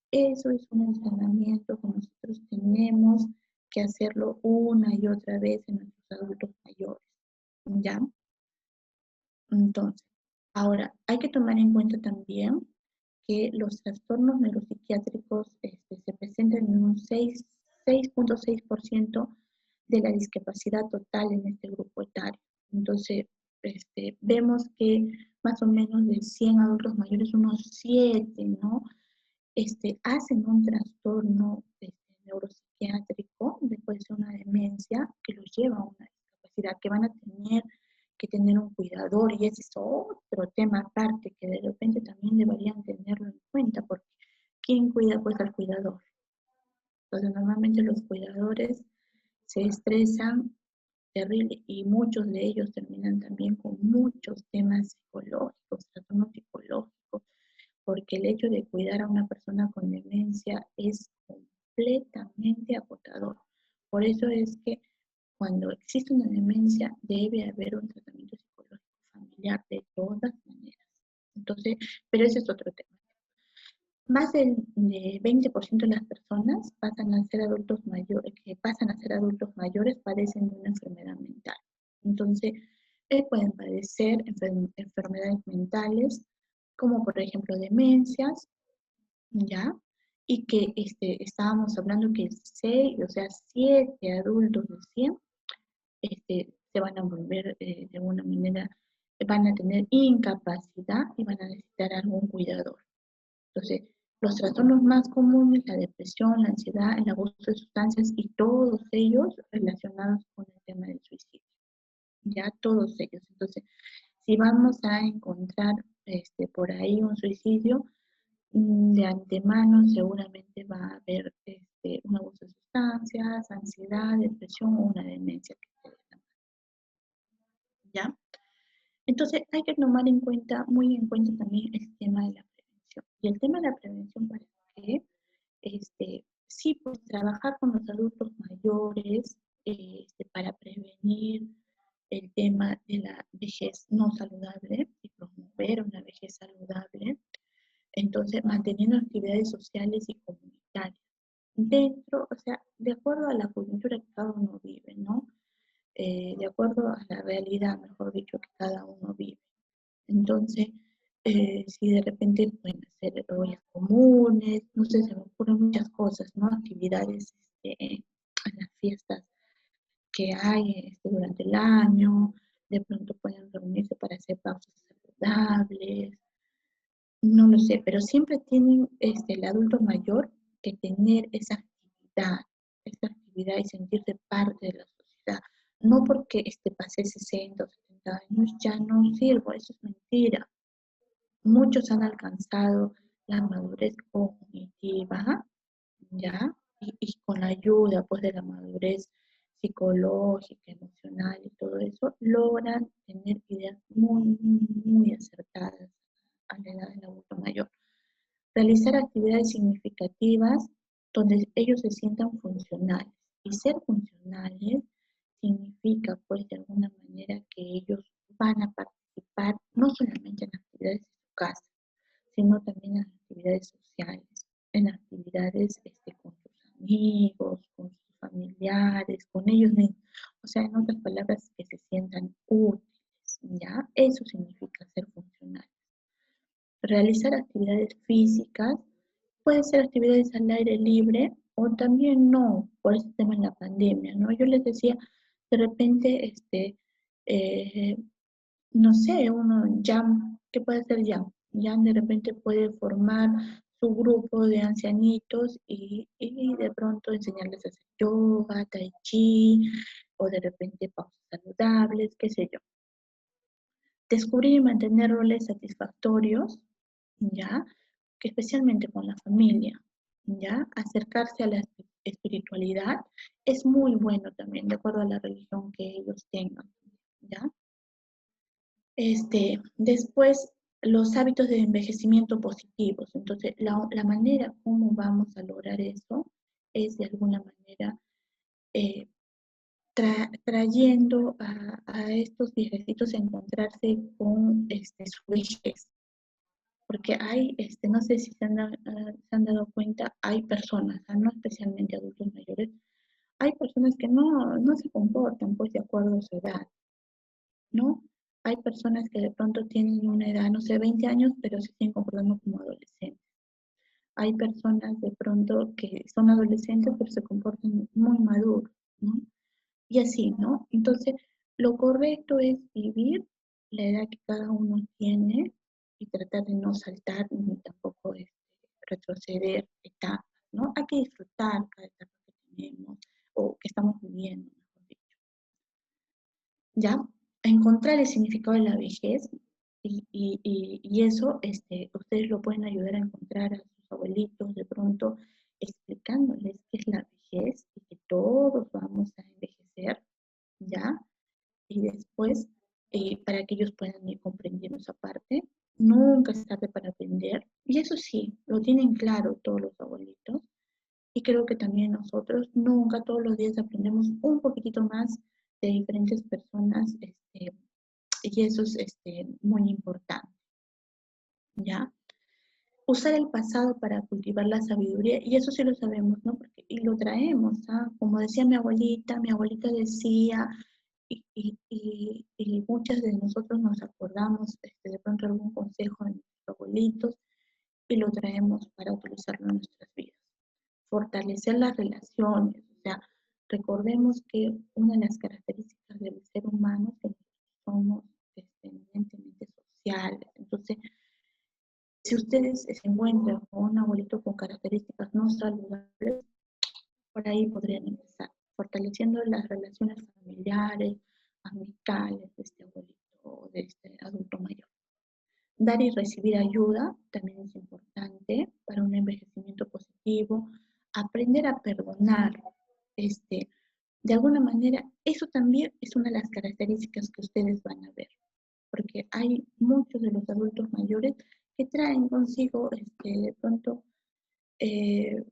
Eso es un entrenamiento que nosotros tenemos que hacerlo una y otra vez en nuestros adultos mayores, ¿ya? Entonces, ahora, hay que tomar en cuenta también que los trastornos neuropsiquiátricos se presentan en un 6.6% de la discapacidad total en este grupo etario. Entonces, vemos que más o menos de 100 adultos mayores, unos 7, ¿no? Hacen un trastorno neuropsiquiátrico, después de una demencia, que los lleva a una discapacidad, que van a tener que tener un cuidador, y ese es otro tema aparte que de repente también deberían tenerlo en cuenta, porque ¿quién cuida pues al cuidador? Entonces normalmente los cuidadores se estresan terrible y muchos de ellos terminan también con muchos temas psicológicos, trastornos psicológicos, porque el hecho de cuidar a una persona con demencia es completamente agotador. Por eso es que cuando existe una demencia debe haber un tratamiento psicológico familiar de todas maneras. Entonces, pero ese es otro tema. Más del 20% de las personas que pasan a ser adultos mayores padecen de una enfermedad mental. Entonces, pueden padecer enfermedades mentales, como por ejemplo demencias, ¿ya? Y que estábamos hablando que 7 adultos de 100 se van a volver de alguna manera, van a tener incapacidad y van a necesitar algún cuidador. Entonces, los trastornos más comunes, la depresión, la ansiedad, el abuso de sustancias y todos ellos relacionados con el tema del suicidio. Ya todos ellos. Entonces, si vamos a encontrar por ahí un suicidio, de antemano seguramente va a haber un abuso de sustancias, ansiedad, depresión o una demencia. ¿Ya? Entonces hay que tomar muy en cuenta también el tema de la prevención. Y el tema de la prevención, ¿para qué? Sí, pues trabajar con los adultos mayores para prevenir el tema de la vejez no saludable y promover una vejez saludable. Entonces, manteniendo actividades sociales y comunitarias. De acuerdo a la coyuntura que cada uno vive, ¿no? De acuerdo a la realidad, mejor dicho, que cada uno vive. Entonces, si de repente pueden hacer ollas comunes, no sé, se me ocurren muchas cosas, ¿no? Actividades en las fiestas que hay durante el año, de pronto pueden reunirse para hacer pausas saludables, no lo sé, pero siempre tienen el adulto mayor que tener esa actividad y sentirse parte de la sociedad. No porque pase 60 o 70 años ya no sirvo, eso es mentira. Muchos han alcanzado la madurez cognitiva, ¿ya? Y con la ayuda pues de la madurez psicológica, emocional y todo eso, logran tener ideas muy, muy acertadas a la edad del adulto mayor. Realizar actividades significativas donde ellos se sientan funcionales. Y ser funcionales significa, pues, de alguna manera que ellos van a participar no solamente en actividades de su casa, sino también en actividades sociales, en actividades con sus amigos, con sus familiares, con ellos mismos. O sea, en otras palabras, que se sientan útiles, ¿ya? Eso significa ser funcional. realizar actividades físicas, puede ser actividades al aire libre o también no, por este tema de la pandemia, ¿no? Yo les decía, de repente, eh, no sé, uno Jam, ¿qué puede hacer Jam? Jam de repente puede formar su grupo de ancianitos y de pronto enseñarles a hacer yoga, tai chi, o de repente pausas saludables, qué sé yo. Descubrir y mantener roles satisfactorios, ¿ya? Que especialmente con la familia, ¿ya? Acercarse a la espiritualidad es muy bueno también, de acuerdo a la religión que ellos tengan, ¿ya? Después, los hábitos de envejecimiento positivos. Entonces, la manera como vamos a lograr eso es de alguna manera eh, trayendo a estos viejecitos a encontrarse con su vejez. Porque hay, no sé si se han dado cuenta, hay personas, no especialmente adultos mayores, hay personas que no se comportan pues de acuerdo a su edad, ¿no? Hay personas que de pronto tienen una edad, no sé, 20 años, pero se siguen comportando como adolescentes. Hay personas de pronto que son adolescentes, pero se comportan muy maduros, ¿no? Y así, ¿no? Entonces, lo correcto es vivir la edad que cada uno tiene y tratar de no saltar ni tampoco retroceder etapas, ¿no? Hay que disfrutar cada etapa que tenemos o que estamos viviendo, mejor dicho. ¿Ya? Encontrar el significado de la vejez y eso ustedes lo pueden ayudar a encontrar a sus abuelitos de pronto explicándoles qué es la vejez y que todos vamos a envejecer, ¿ya? Y después, para que ellos puedan ir comprendiendo esa parte, nunca es tarde para aprender, y eso sí, lo tienen claro todos los abuelitos, y creo que también nosotros nunca todos los días aprendemos un poquitito más de diferentes personas, y eso es muy importante, ¿ya? Usar el pasado para cultivar la sabiduría, y eso sí lo sabemos, ¿no? Porque, y lo traemos, ¿ah? Como decía mi abuelita decía, y muchas de nosotros nos acordamos de pronto algún consejo de nuestros abuelitos y lo traemos para utilizarlo en nuestras vidas. Fortalecer las relaciones, o sea, recordemos que una de las características del ser humano es que somos eminentemente sociales. Entonces, si ustedes se encuentran con un abuelito con características no saludables, por ahí podrían empezar, fortaleciendo las relaciones familiares, amicales de este abuelito o de este adulto mayor. Dar y recibir ayuda también es importante para un envejecimiento positivo. Aprender a perdonar, de alguna manera, eso también es una de las características que ustedes van a ver, porque hay muchos de los adultos mayores que traen consigo, de pronto, eh,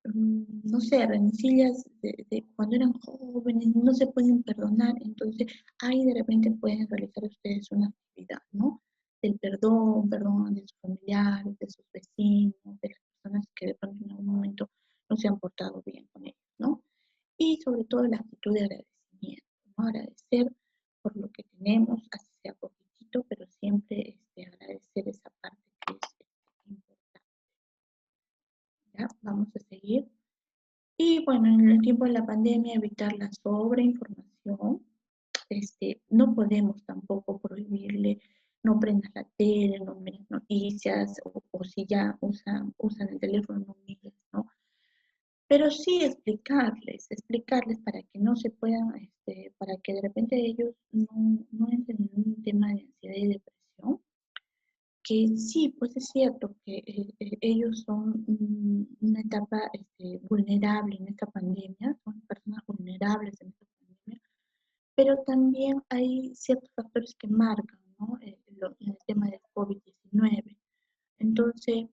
no sé, rencillas de cuando eran jóvenes, no se pueden perdonar, entonces ahí de repente pueden realizar ustedes una actividad, ¿no? Del perdón de sus familiares, de sus vecinos, de las personas que de pronto en algún momento no se han portado bien con ellos, ¿no? Y sobre todo la actitud de agradecimiento, ¿no? Agradecer por lo que tenemos, así sea poquitito, pero siempre agradecer esa parte que es importante. ¿Ya? Vamos a seguir. Y bueno, en el tiempo de la pandemia, evitar la sobreinformación. No podemos tampoco prohibirle, no prendas la tele, no mires noticias, o si ya usan el teléfono, no mires, ¿no? Pero sí explicarles para que no se puedan, para que de repente ellos no entren en un tema de ansiedad y depresión, que sí, pues es cierto que ellos son una etapa vulnerable en esta pandemia, son personas vulnerables en esta pandemia, pero también hay ciertos factores que marcan, ¿no? En el tema del COVID-19. Entonces,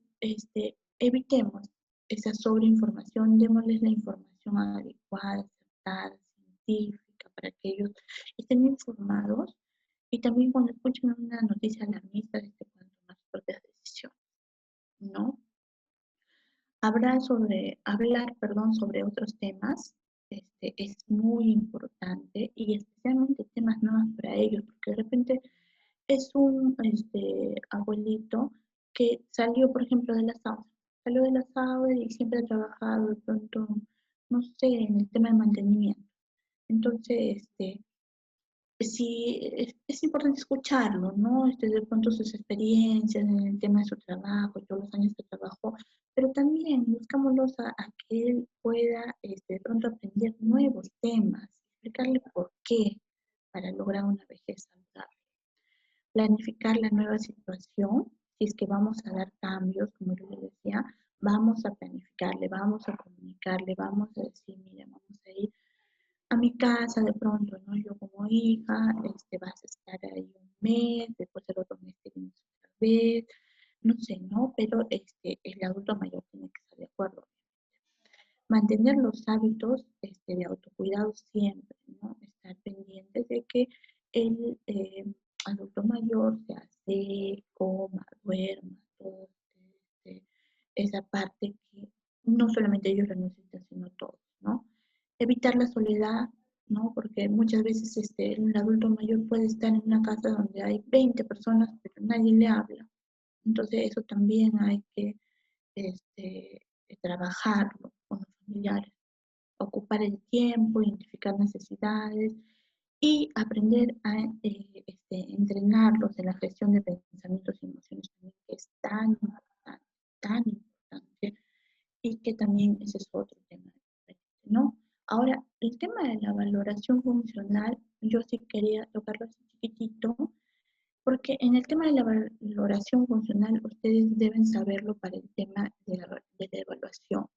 evitemos esa sobreinformación, démosles la información adecuada, acertada, científica, para que ellos estén informados y también cuando escuchen una noticia alarmista, puedan tomar sus propias decisiones, ¿no? Hablar sobre otros temas es muy importante y especialmente temas nuevos para ellos, porque de repente es un abuelito que salió, por ejemplo, de la SAUDE. Salió de la SAUDE y siempre ha trabajado de pronto, no sé, en el tema de mantenimiento. Entonces, sí, es importante escucharlo, ¿no? De pronto sus experiencias en el tema de su trabajo, todos los años que trabajó, pero también buscámoslos a que él pueda, de pronto aprender nuevos temas, explicarle por qué para lograr una vejez saludable. Planificar la nueva situación, si es que vamos a dar cambios, como yo les decía, vamos a planificarle, vamos a comunicarle, vamos a decir, mira, vamos a ir a mi casa de pronto, ¿no? Yo como hija, vas a estar ahí un mes, después el otro mes te vienes otra vez, no sé, ¿no? Pero el adulto mayor tiene que estar de acuerdo. Mantener los hábitos de autocuidado siempre, ¿no? Estar pendientes de que el adulto mayor se hace, coma, duerma, todo esa parte que no solamente ellos lo necesitan, sino todos, ¿no? Evitar la soledad, ¿no? Porque muchas veces un adulto mayor puede estar en una casa donde hay 20 personas, pero nadie le habla. Entonces eso también hay que trabajarlo con los familiares. Ocupar el tiempo, identificar necesidades y aprender a entrenarlos en la gestión de pensamientos y emociones también, que es tan importante, y que también ese es otro tema, ¿no? Ahora, el tema de la valoración funcional, yo sí quería tocarlo así chiquitito, porque en el tema de la valoración funcional, ustedes deben saberlo para el tema de la evaluación.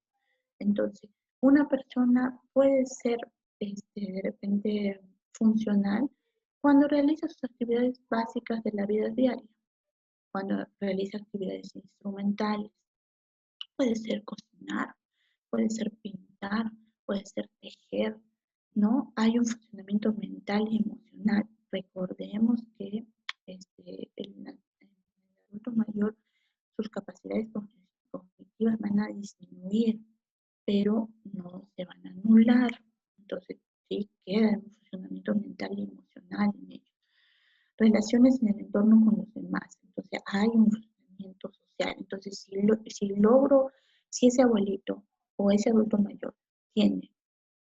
Entonces, una persona puede ser de repente funcional cuando realiza sus actividades básicas de la vida diaria, cuando realiza actividades instrumentales. Puede ser cocinar, puede ser pintar, puede ser tejer, ¿no? Hay un funcionamiento mental y emocional. Recordemos que el adulto mayor, sus capacidades cognitivas van a disminuir, pero no se van a anular. Entonces, sí queda un funcionamiento mental y emocional en ellos. Relaciones en el entorno con los demás. Entonces, hay un funcionamiento social. Entonces, si ese abuelito o ese adulto mayor tiene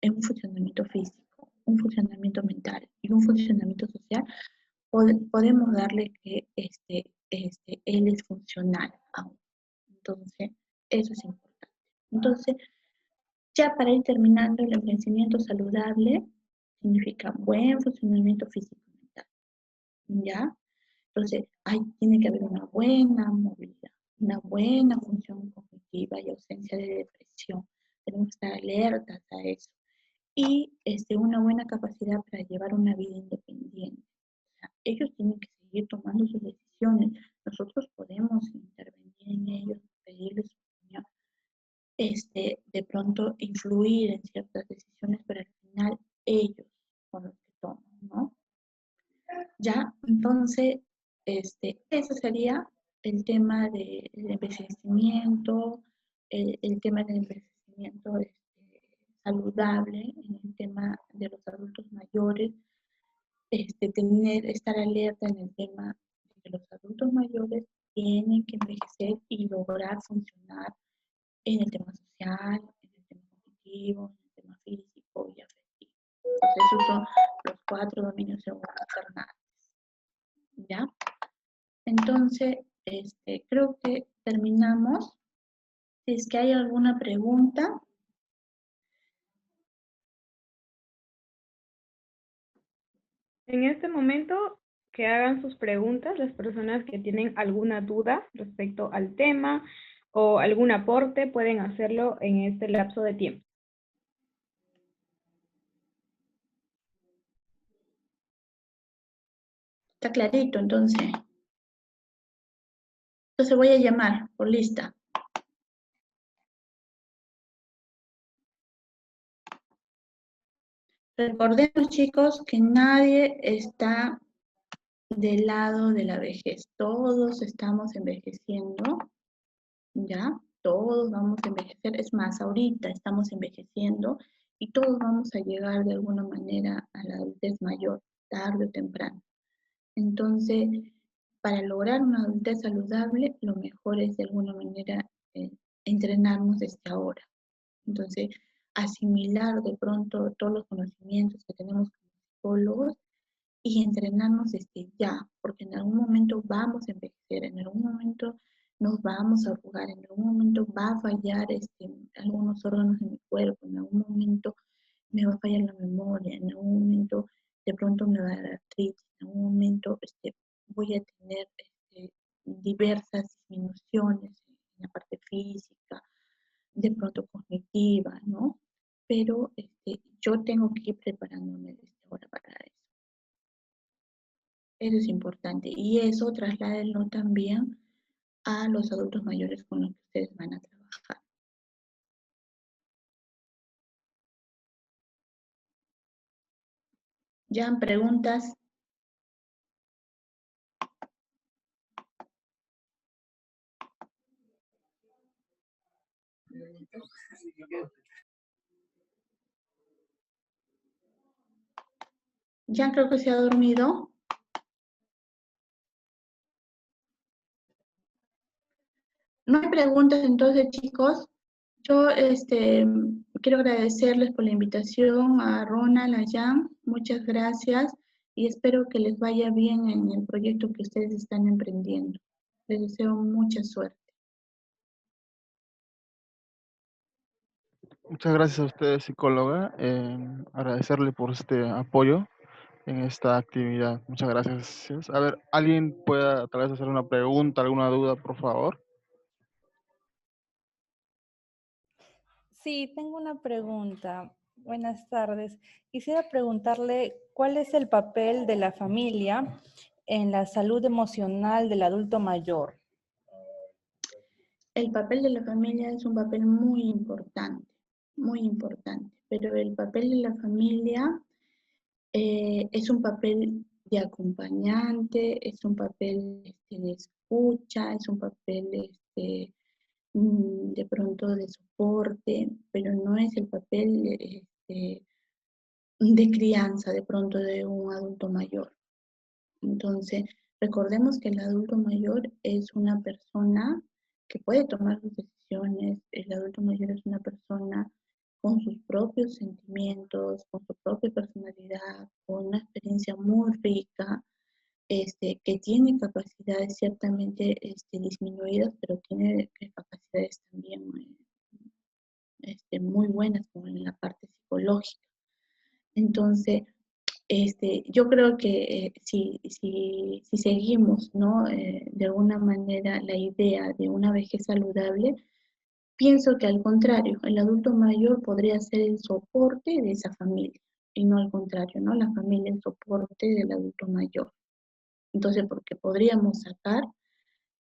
un funcionamiento físico, un funcionamiento mental y un funcionamiento social, podemos darle que él es funcional aún. Entonces, eso es importante. Entonces, ya para ir terminando, el envejecimiento saludable significa buen funcionamiento físico y mental, ¿ya? Entonces, tiene que haber una buena movilidad, una buena función cognitiva y ausencia de depresión. Tenemos que estar alertas a eso. Y una buena capacidad para llevar una vida independiente. O sea, ellos tienen que seguir tomando sus decisiones. Nosotros podemos intervenir en ellos, pedirles su opinión, de pronto influir en ciertas decisiones, pero al final ellos son los que toman, ¿no? Ya, entonces, eso sería el tema del envejecimiento, el tema del envejecimiento saludable, en el tema de los adultos mayores, estar alerta en el tema de que los adultos mayores tienen que envejecer y lograr funcionar en el tema social, en el tema cognitivo, en el tema físico y afectivo. Entonces, esos son los 4 dominios neuronales. ¿Ya? Entonces, creo que terminamos. Si es que hay alguna pregunta. En este momento, que hagan sus preguntas las personas que tienen alguna duda respecto al tema o algún aporte, pueden hacerlo en este lapso de tiempo. Está clarito, entonces. Entonces voy a llamar por lista. Recordemos, chicos, que nadie está del lado de la vejez. Todos estamos envejeciendo, ¿ya? Todos vamos a envejecer. Es más, ahorita estamos envejeciendo y todos vamos a llegar de alguna manera a la adultez mayor, tarde o temprano. Entonces, para lograr una adultez saludable, lo mejor es de alguna manera entrenarnos desde ahora. Entonces, asimilar de pronto todos los conocimientos que tenemos como psicólogos y entrenarnos desde ya, porque en algún momento vamos a envejecer, en algún momento nos vamos a arrugar, en algún momento va a fallar algunos órganos de mi cuerpo, en algún momento me va a fallar la memoria, en algún momento de pronto me va a dar artritis, en algún momento voy a tener diversas disminuciones en la parte física, de pronto cognitiva, ¿no? Pero yo tengo que ir preparándome desde ahora para eso. Eso es importante. Y eso trasládenlo también a los adultos mayores con los que ustedes van a trabajar. ¿Ya preguntas? Ya creo que se ha dormido. No hay preguntas entonces, chicos. Yo quiero agradecerles por la invitación a Ronald, a Jan. Muchas gracias y espero que les vaya bien en el proyecto que ustedes están emprendiendo. Les deseo mucha suerte. Muchas gracias a usted, psicóloga. Agradecerle por este apoyo en esta actividad. Muchas gracias. A ver, ¿alguien pueda tal vez hacer una pregunta, alguna duda, por favor? Sí, tengo una pregunta. Buenas tardes. Quisiera preguntarle cuál es el papel de la familia en la salud emocional del adulto mayor. El papel de la familia es un papel muy importante, pero el papel de la familia es un papel de acompañante, es un papel de escucha, es un papel de pronto de soporte, pero no es el papel de crianza de pronto de un adulto mayor. Entonces, recordemos que el adulto mayor es una persona que puede tomar sus decisiones, el adulto mayor es una persona con sus propios sentimientos, con su propia personalidad, con una experiencia muy rica, que tiene capacidades ciertamente disminuidas, pero tiene capacidades también muy buenas, como en la parte psicológica. Entonces, yo creo que si seguimos, ¿no? De alguna manera la idea de una vejez saludable, pienso que al contrario, el adulto mayor podría ser el soporte de esa familia y no al contrario, ¿no? La familia el soporte del adulto mayor. Entonces, porque podríamos sacar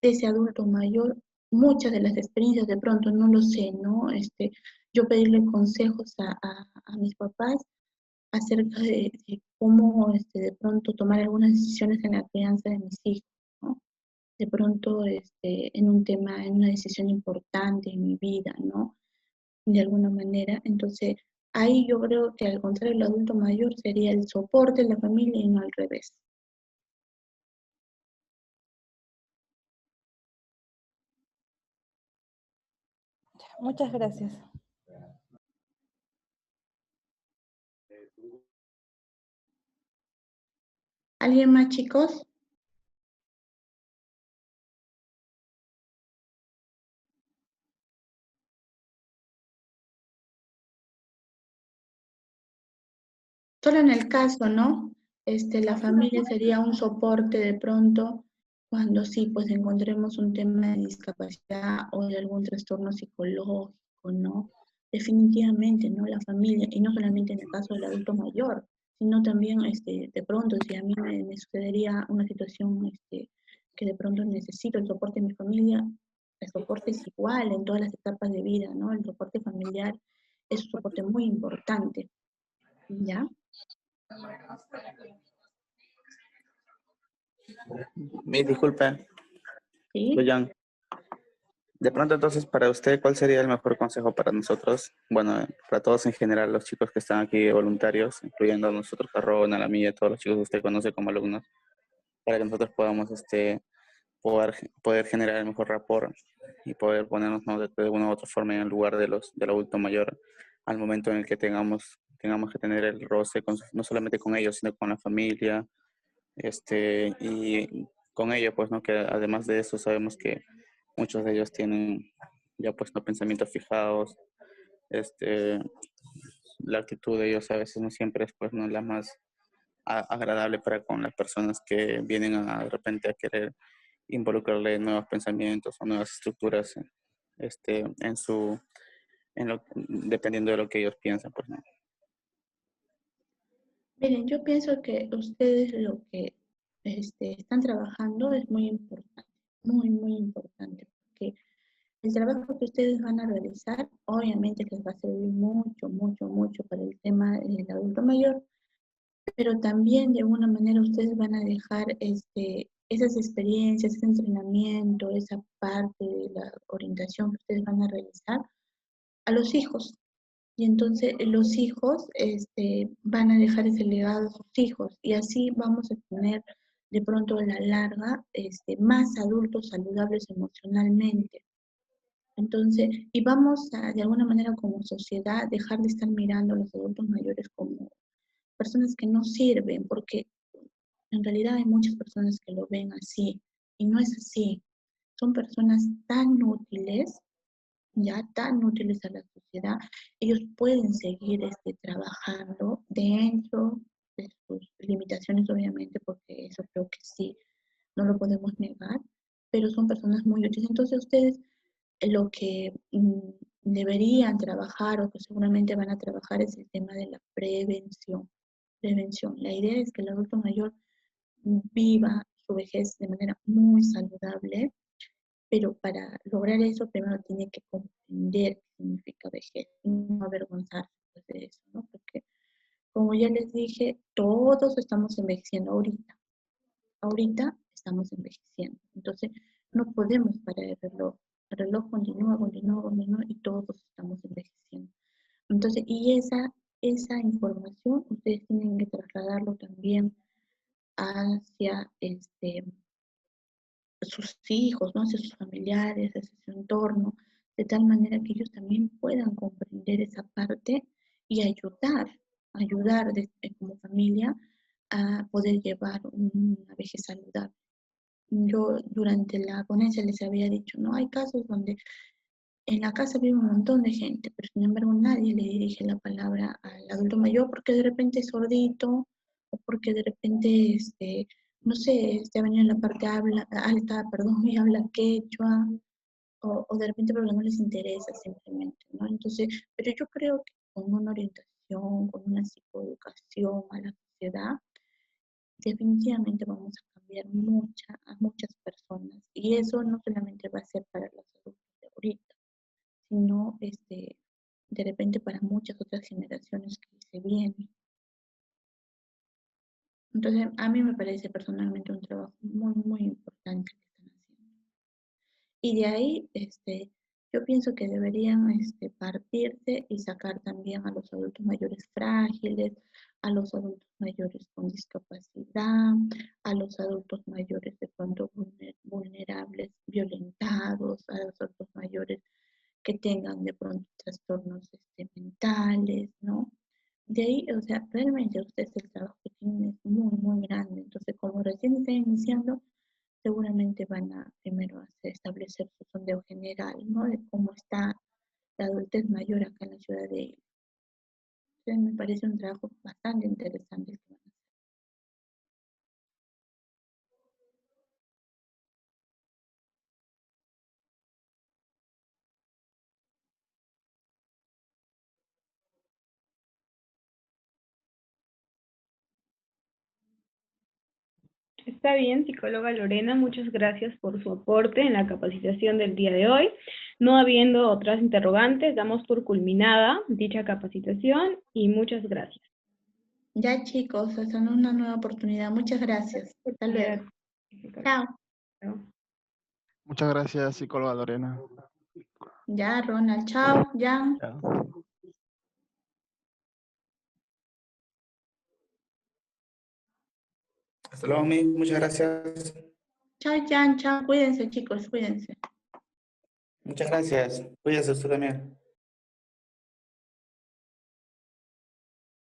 de ese adulto mayor muchas de las experiencias, de pronto no lo sé, ¿no? Yo pedirle consejos a mis papás acerca de cómo de pronto tomar algunas decisiones en la crianza de mis hijos, ¿no? De pronto en un tema, en una decisión importante en mi vida, ¿no? De alguna manera. Entonces, ahí yo creo que al contrario, el adulto mayor sería el soporte de la familia y no al revés. Muchas gracias. ¿Alguien más, chicos? Solo en el caso, ¿no? La familia sería un soporte de pronto cuando sí, pues encontremos un tema de discapacidad o de algún trastorno psicológico, ¿no? Definitivamente, ¿no? La familia, y no solamente en el caso del adulto mayor, sino también, de pronto, si a mí me sucedería una situación, que de pronto necesito el soporte de mi familia, el soporte es igual en todas las etapas de vida, ¿no? El soporte familiar es un soporte muy importante, ¿ya? Me disculpe, ¿Sí? Jan. De pronto, entonces, para usted, ¿cuál sería el mejor consejo para nosotros? Bueno, para todos en general, los chicos que están aquí voluntarios, incluyendo a nosotros, a Ron, a la mía, todos los chicos que usted conoce como alumnos, para que nosotros podamos poder generar el mejor rapport y poder ponernos, ¿no?, de una u otra forma en el lugar del adulto mayor al momento en el que tengamos que tener el roce no solamente con ellos, sino con la familia, y con ellos, pues, ¿no?, que además de eso sabemos que muchos de ellos tienen ya, pues, no, pensamientos fijados, la actitud de ellos a veces no siempre es, pues, no la más agradable para con las personas que vienen de repente a querer involucrarle nuevos pensamientos o nuevas estructuras, en dependiendo de lo que ellos piensan, pues, ¿no? Miren, yo pienso que ustedes lo que están trabajando es muy importante, muy, muy importante, porque el trabajo que ustedes van a realizar, obviamente les va a servir mucho, mucho, mucho para el tema del adulto mayor, pero también de alguna manera ustedes van a dejar esas experiencias, ese entrenamiento, esa parte de la orientación que ustedes van a realizar a los hijos. Y entonces los hijos van a dejar ese legado a sus hijos y así vamos a tener de pronto a la larga más adultos saludables emocionalmente. Entonces, y vamos a, de alguna manera como sociedad, dejar de estar mirando a los adultos mayores como personas que no sirven, porque en realidad hay muchas personas que lo ven así y no es así. Son personas tan útiles, ya tan útiles a la sociedad, ellos pueden seguir trabajando dentro de sus limitaciones, obviamente, porque eso creo que sí, no lo podemos negar, pero son personas muy útiles. Entonces ustedes lo que deberían trabajar o que seguramente van a trabajar es el tema de la prevención. Prevención. La idea es que el adulto mayor viva su vejez de manera muy saludable, pero para lograr eso primero tiene que comprender qué significa vejez y no avergonzarse de eso, ¿no? Porque como ya les dije, todos estamos envejeciendo ahorita. Ahorita estamos envejeciendo. Entonces no podemos parar el reloj. El reloj continúa, continúa, continúa y todos estamos envejeciendo. Entonces, y esa información ustedes tienen que trasladarlo también hacia sus hijos, ¿no? Hacia sus familiares, hacia su entorno, de tal manera que ellos también puedan comprender esa parte y ayudar como familia a poder llevar una vejez saludable. Yo durante la ponencia les había dicho, no, hay casos donde en la casa vive un montón de gente, pero sin embargo nadie le dirige la palabra al adulto mayor porque de repente es sordito o porque de repente, no sé, ha venido en la parte alta, perdón, y habla quechua o de repente pero no les interesa simplemente, ¿no? Entonces, pero yo creo que con una orientación, con una psicoeducación a la sociedad, definitivamente vamos a cambiar a muchas personas y eso no solamente va a ser para los adultos de ahorita, sino de repente para muchas otras generaciones que se vienen. Entonces, a mí me parece personalmente un trabajo muy, muy importante que están haciendo. Y de ahí, yo pienso que deberían partirse y sacar también a los adultos mayores frágiles, a los adultos mayores con discapacidad, a los adultos mayores de pronto vulnerables, violentados, a los adultos mayores que tengan de pronto trastornos mentales, ¿no? De ahí, o sea, realmente ustedes el trabajo que tienen es muy, muy grande. Entonces, como recién están iniciando, seguramente van a primero establecer su sondeo general, ¿no? De cómo está la adultez mayor acá en la ciudad de ellos. Entonces, me parece un trabajo bastante interesante el que van a hacer. Está bien, psicóloga Lorena, muchas gracias por su aporte en la capacitación del día de hoy. No habiendo otras interrogantes, damos por culminada dicha capacitación y muchas gracias. Ya chicos, hasta una nueva oportunidad. Muchas gracias. Hasta luego. Chao. Muchas gracias, psicóloga Lorena. Ya, Ronald. Chao. Ya. Hasta luego, muchas gracias. Chao, Jan, chao. Cuídense, chicos, cuídense. Muchas gracias. Cuídese usted también.